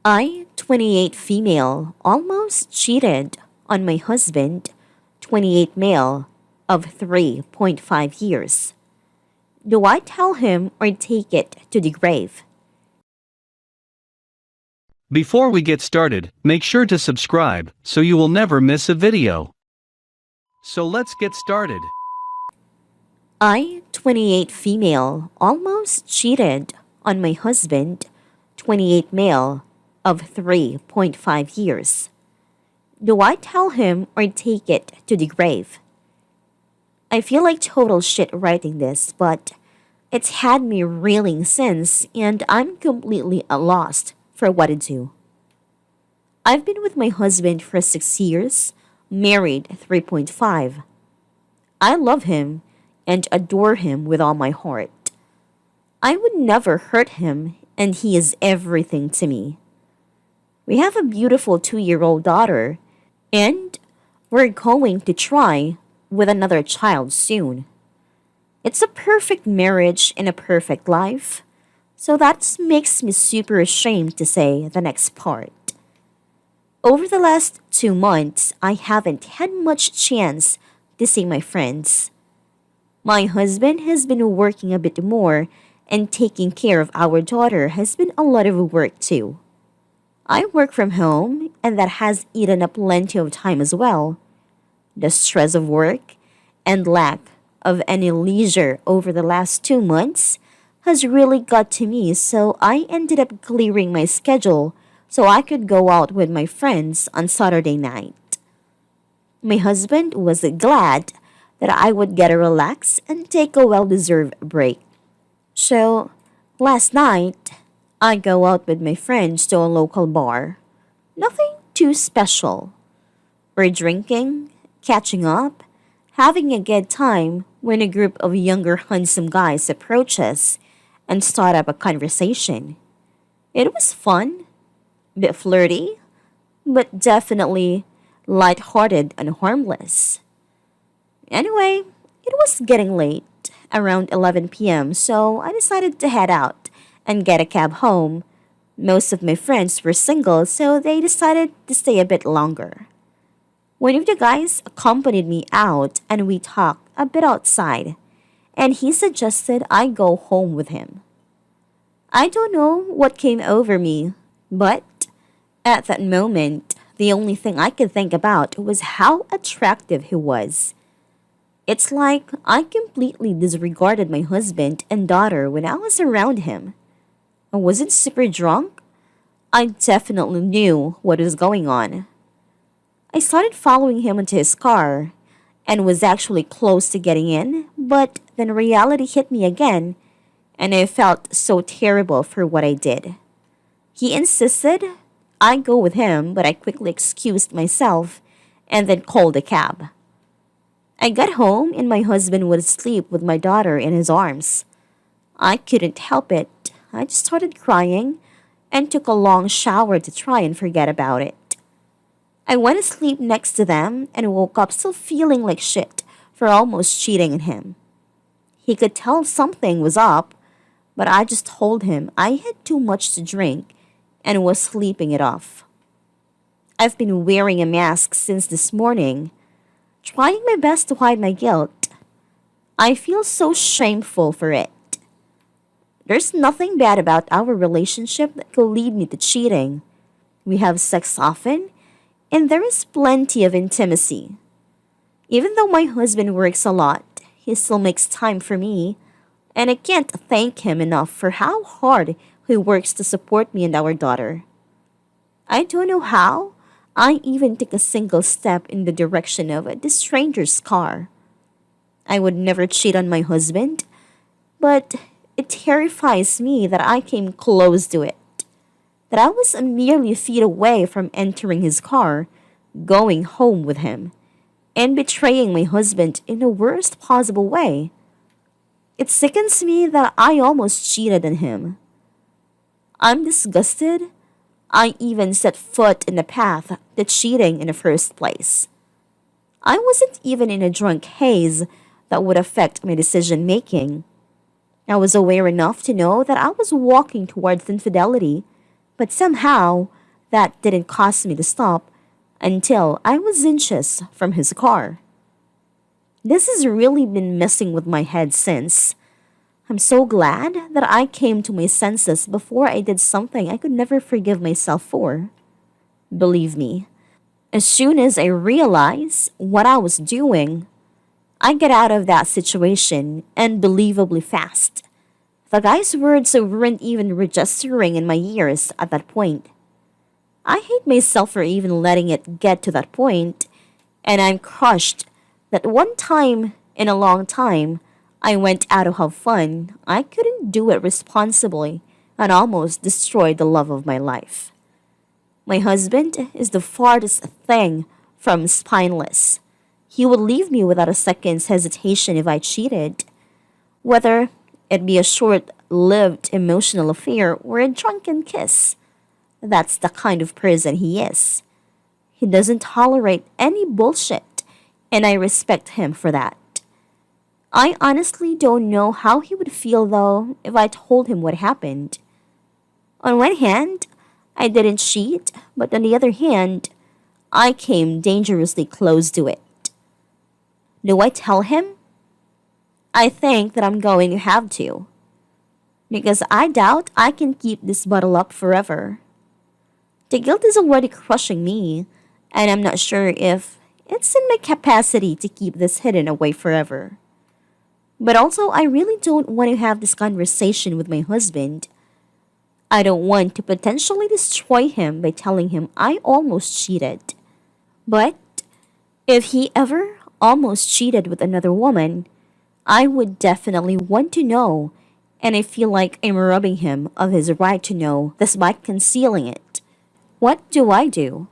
I, 28 female, almost cheated on my husband, 28 male, of 3.5 years. Do I tell him or take it to the grave? Before we get started, make sure to subscribe so you will never miss a video. So let's get started. I, 28 female, almost cheated on my husband, 28 male, of 3.5 years. Do I tell him or take it to the grave? I feel like total shit writing this, but it's had me reeling since, and I'm completely lost for what to do. I've been with my husband for 6 years, married 3.5. I love him and adore him with all my heart. I would never hurt him, and he is everything to me. We have a beautiful 2-year-old daughter, and we're going to try with another child soon. It's a perfect marriage and a perfect life, so that makes me super ashamed to say the next part. Over the last 2 months, I haven't had much chance to see my friends. My husband has been working a bit more, and taking care of our daughter has been a lot of work too. I work from home, and that has eaten up plenty of time as well. The stress of work and lack of any leisure over the last 2 months has really got to me, so I ended up clearing my schedule so I could go out with my friends on Saturday night. My husband was glad that I would get a relax and take a well-deserved break. So, last night, I go out with my friends to a local bar. Nothing too special. We're drinking, catching up, having a good time when a group of younger handsome guys approach us and start up a conversation. It was fun, a bit flirty, but definitely light-hearted and harmless. Anyway, it was getting late, around 11 p.m., so I decided to head out and get a cab home. Most of my friends were single, so they decided to stay a bit longer. One of the guys accompanied me out and we talked a bit outside, and he suggested I go home with him. I don't know what came over me, but at that moment, the only thing I could think about was how attractive he was. It's like I completely disregarded my husband and daughter when I was around him. I wasn't super drunk. I definitely knew what was going on. I started following him into his car and was actually close to getting in, but then reality hit me again, and I felt so terrible for what I did. He insisted I go with him, but I quickly excused myself and then called a cab. I got home and my husband was asleep with my daughter in his arms. I couldn't help it. I just started crying and took a long shower to try and forget about it. I went to sleep next to them and woke up still feeling like shit for almost cheating on him. He could tell something was up, but I just told him I had too much to drink and was sleeping it off. I've been wearing a mask since this morning, trying my best to hide my guilt. I feel so shameful for it. There's nothing bad about our relationship that could lead me to cheating. We have sex often, and there is plenty of intimacy. Even though my husband works a lot, he still makes time for me, and I can't thank him enough for how hard he works to support me and our daughter. I don't know how I even took a single step in the direction of this stranger's car. I would never cheat on my husband, but it terrifies me that I came close to it. That I was merely feet away from entering his car, going home with him, and betraying my husband in the worst possible way. It sickens me that I almost cheated on him. I'm disgusted. I even set foot in the path to cheating in the first place. I wasn't even in a drunk haze that would affect my decision making. I was aware enough to know that I was walking towards infidelity, but somehow That didn't cause me to stop until I was inches from his car. This has really been messing with my head since. I'm so glad that I came to my senses before I did something I could never forgive myself for. Believe me, as soon as I realized what I was doing, I got out of that situation unbelievably fast. The guy's words weren't even registering in my ears at that point. I hate myself for even letting it get to that point, and I'm crushed that one time in a long time I went out to have fun. I couldn't do it responsibly and almost destroyed the love of my life. My husband is the farthest thing from spineless. He would leave me without a second's hesitation if I cheated, whether it be a short lived emotional affair or a drunken kiss. That's the kind of person he is. He doesn't tolerate any bullshit, and I respect him for that. I honestly don't know how he would feel though if I told him what happened. On one hand, I didn't cheat, but on the other hand, I came dangerously close to it. Do I tell him? I think that I'm going to have to, because I doubt I can keep this bottle up forever. The guilt is already crushing me, and I'm not sure if it's in my capacity to keep this hidden away forever. But also, I really don't want to have this conversation with my husband. I don't want to potentially destroy him by telling him I almost cheated. But if he ever almost cheated with another woman, I would definitely want to know, and I feel like I'm robbing him of his right to know despite concealing it. What do I do?